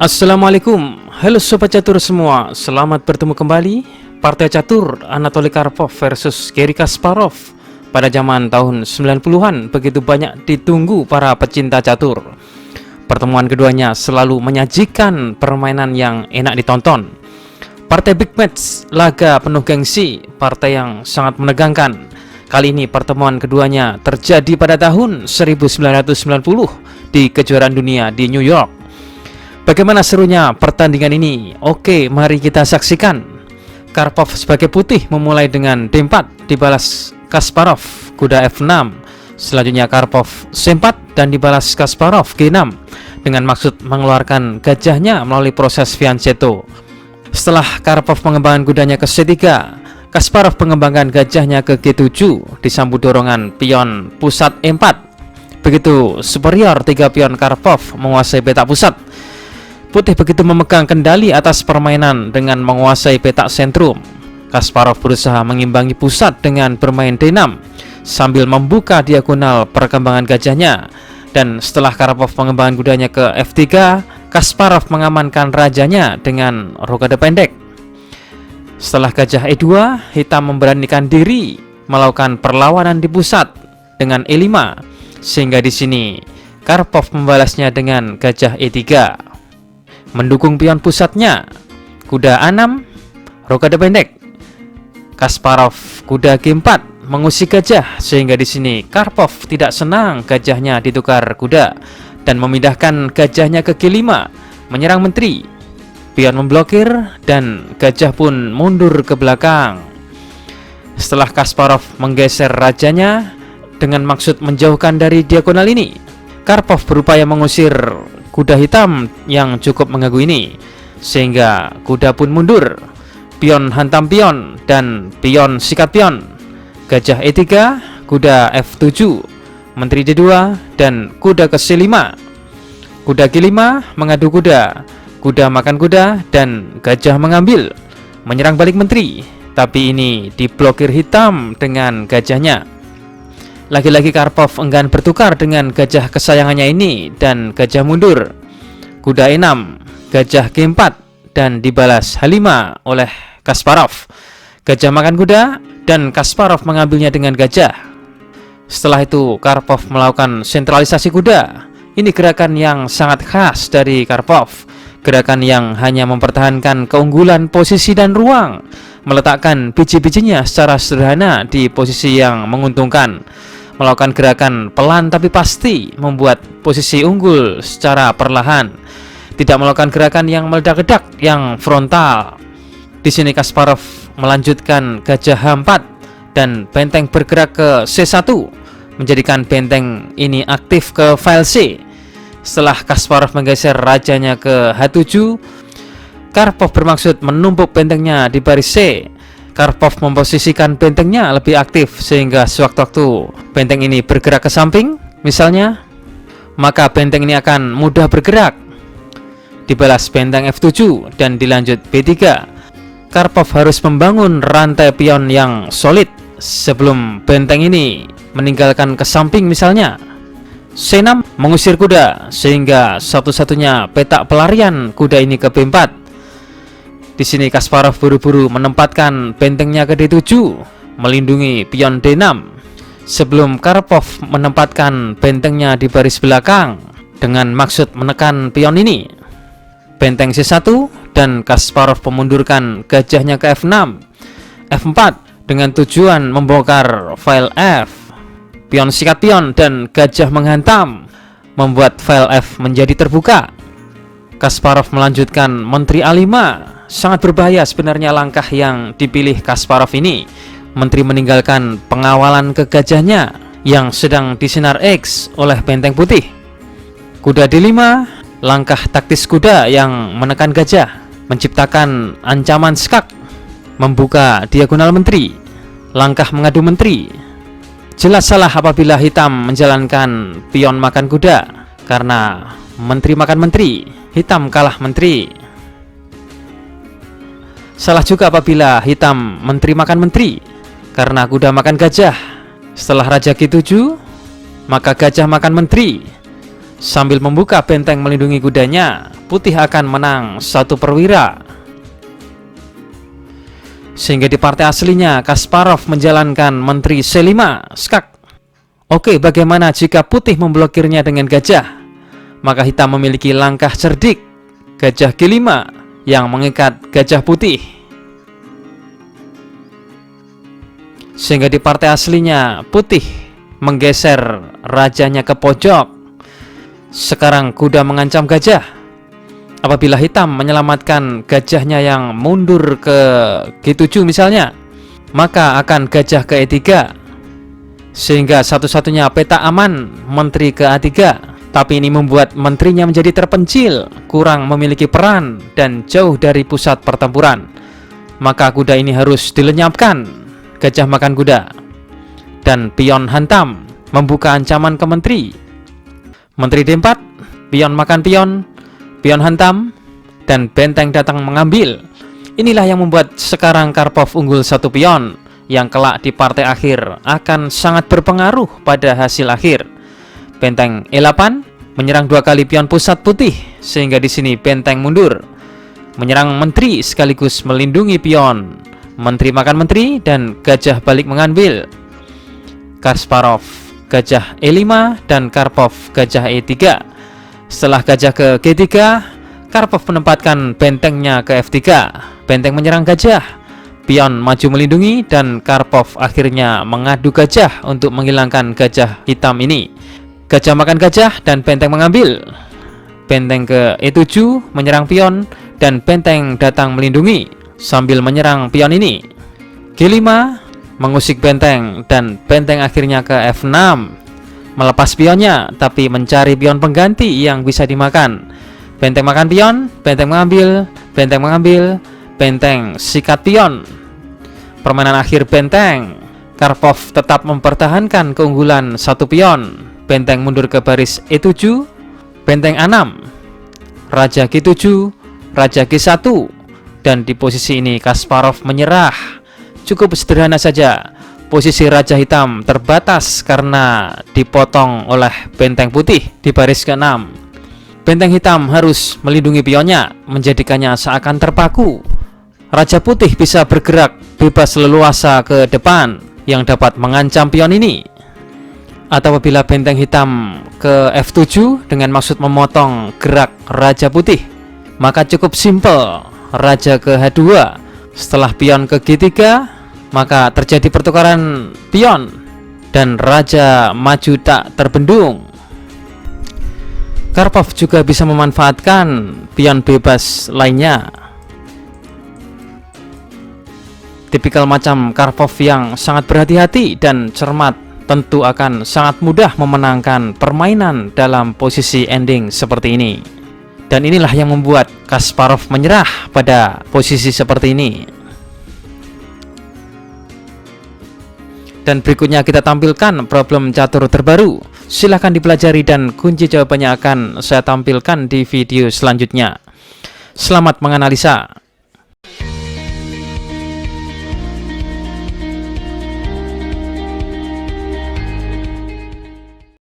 Assalamualaikum, halo Sobat Catur semua. Selamat bertemu kembali. Partai Catur Anatoly Karpov versus Garry Kasparov. Pada zaman tahun 90-an begitu banyak ditunggu para pecinta catur. Pertemuan keduanya selalu menyajikan permainan yang enak ditonton. Partai big match, laga penuh gengsi, partai yang sangat menegangkan. Kali ini pertemuan keduanya terjadi pada tahun 1990 di kejuaraan dunia di New York. Bagaimana serunya pertandingan ini? Oke, mari kita saksikan. Karpov sebagai putih memulai dengan D4, dibalas Kasparov kuda F6. Selanjutnya Karpov C4 dan dibalas Kasparov G6 dengan maksud mengeluarkan gajahnya melalui proses fianchetto. Setelah Karpov mengembangkan kudanya ke C3, Kasparov mengembangkan gajahnya ke G7 disambut dorongan pion pusat E4. Begitu superior 3 pion Karpov menguasai petak pusat. Putih begitu memegang kendali atas permainan dengan menguasai petak sentrum. Kasparov berusaha mengimbangi pusat dengan bermain D6 sambil membuka diagonal perkembangan gajahnya. Dan setelah Karpov mengembangkan kudanya ke F3, Kasparov mengamankan rajanya dengan rokade pendek. Setelah gajah E2, hitam memberanikan diri melakukan perlawanan di pusat dengan E5, sehingga di sini Karpov membalasnya dengan gajah E3. Mendukung pion pusatnya, kuda A6, rokade pendek. Kasparov kuda G4 mengusik gajah, sehingga di sini Karpov tidak senang gajahnya ditukar kuda dan memindahkan gajahnya ke G5 menyerang menteri. Pion memblokir dan gajah pun mundur ke belakang. Setelah Kasparov menggeser rajanya dengan maksud menjauhkan dari diagonal ini, Karpov berupaya mengusir kuda hitam yang cukup mengganggu ini, sehingga kuda pun mundur. Pion hantam pion dan pion sikat pion. Gajah E3, kuda F7, menteri D2 dan kuda ke C5. Kuda G5 mengadu kuda, kuda makan kuda dan gajah mengambil, menyerang balik menteri. Tapi ini diblokir hitam dengan gajahnya. Lagi-lagi Karpov enggan bertukar dengan gajah kesayangannya ini dan gajah mundur. Kuda E6, gajah G4 dan dibalas H5 oleh Kasparov. Gajah makan kuda dan Kasparov mengambilnya dengan gajah. Setelah itu Karpov melakukan sentralisasi kuda. Ini gerakan yang sangat khas dari Karpov. Gerakan yang hanya mempertahankan keunggulan posisi dan ruang, meletakkan biji-bijinya secara sederhana di posisi yang menguntungkan. Melakukan gerakan pelan tapi pasti, membuat posisi unggul secara perlahan. Tidak melakukan gerakan yang meledak-ledak, yang frontal. Di sini Kasparov melanjutkan gajah H4 dan benteng bergerak ke C1, menjadikan benteng ini aktif ke file C. Setelah Kasparov menggeser rajanya ke H7, Karpov bermaksud menumpuk bentengnya di baris C. Karpov memposisikan bentengnya lebih aktif sehingga sewaktu-waktu benteng ini bergerak ke samping, misalnya, maka benteng ini akan mudah bergerak. Dibalas benteng F7 dan dilanjut B3. Karpov harus membangun rantai pion yang solid sebelum benteng ini meninggalkan ke samping, misalnya. C6 mengusir kuda sehingga satu-satunya petak pelarian kuda ini ke B4. Di sini Kasparov buru-buru menempatkan bentengnya ke D7, melindungi pion D6, sebelum Karpov menempatkan bentengnya di baris belakang dengan maksud menekan pion ini. Benteng C1 dan Kasparov memundurkan gajahnya ke F6, F4 dengan tujuan membongkar file F. Pion sikat pion dan gajah menghantam, membuat file F menjadi terbuka. Kasparov melanjutkan menteri A5. Sangat berbahaya sebenarnya langkah yang dipilih Kasparov ini. Menteri meninggalkan pengawalan ke gajahnya yang sedang disinar X oleh benteng putih. Kuda D5, langkah taktis kuda yang menekan gajah, menciptakan ancaman skak, membuka diagonal menteri. Langkah mengadu menteri. Jelas salah apabila hitam menjalankan pion makan kuda, karena menteri makan menteri, hitam kalah menteri. Salah juga apabila hitam menteri makan menteri, karena kuda makan gajah. Setelah raja G7, maka gajah makan menteri. Sambil membuka benteng melindungi kudanya, putih akan menang 1 perwira. Sehingga di partai aslinya Kasparov menjalankan Menteri C5 skak. Oke, bagaimana jika putih memblokirnya dengan gajah? Maka hitam memiliki langkah cerdik, gajah G5 yang mengikat gajah putih. Sehingga di partai aslinya putih menggeser rajanya ke pojok. Sekarang kuda mengancam gajah. Apabila hitam menyelamatkan gajahnya yang mundur ke G7 misalnya, maka akan gajah ke E3. Sehingga satu-satunya peta aman menteri ke A3. Tapi ini membuat menterinya menjadi terpencil, kurang memiliki peran, dan jauh dari pusat pertempuran. Maka kuda ini harus dilenyapkan. Gajah makan kuda. Dan pion hantam membuka ancaman ke menteri. Menteri D4, pion makan pion, pion hantam, dan benteng datang mengambil. Inilah yang membuat sekarang Karpov unggul 1 pion, yang kelak di partai akhir akan sangat berpengaruh pada hasil akhir. Benteng E8 menyerang 2 kali pion pusat putih, sehingga di sini benteng mundur. Menyerang menteri sekaligus melindungi pion. Menteri makan menteri dan gajah balik mengambil. Kasparov gajah E5 dan Karpov gajah E3. Setelah gajah ke G3, Karpov menempatkan bentengnya ke F3. Benteng menyerang gajah, pion maju melindungi, dan Karpov akhirnya mengadu gajah untuk menghilangkan gajah hitam ini. Gajah makan gajah dan benteng mengambil. Benteng ke E7 menyerang pion dan benteng datang melindungi sambil menyerang pion ini. G5 mengusik benteng dan benteng akhirnya ke F6, melepas pionnya tapi mencari pion pengganti yang bisa dimakan. Benteng makan pion, benteng mengambil, benteng mengambil, benteng sikat pion. Permainan akhir benteng, Karpov tetap mempertahankan keunggulan 1 pion. Benteng mundur ke baris E7, benteng A6, raja G7, raja G1, dan di posisi ini Kasparov menyerah. Cukup sederhana saja. Posisi raja hitam terbatas karena dipotong oleh benteng putih di baris ke-6. Benteng hitam harus melindungi pionnya, menjadikannya seakan terpaku. Raja putih bisa bergerak bebas leluasa ke depan yang dapat mengancam pion ini. Atau apabila benteng hitam ke F7 dengan maksud memotong gerak raja putih, maka cukup simpel, raja ke H2. Setelah pion ke G3, maka terjadi pertukaran pion dan raja maju tak terbendung. Karpov juga bisa memanfaatkan pion bebas lainnya. Tipikal macam Karpov yang sangat berhati-hati dan cermat tentu akan sangat mudah memenangkan permainan dalam posisi ending seperti ini. Dan inilah yang membuat Kasparov menyerah pada posisi seperti ini. Dan berikutnya kita tampilkan problem catur terbaru. Silahkan dipelajari dan kunci jawabannya akan saya tampilkan di video selanjutnya. Selamat menganalisa.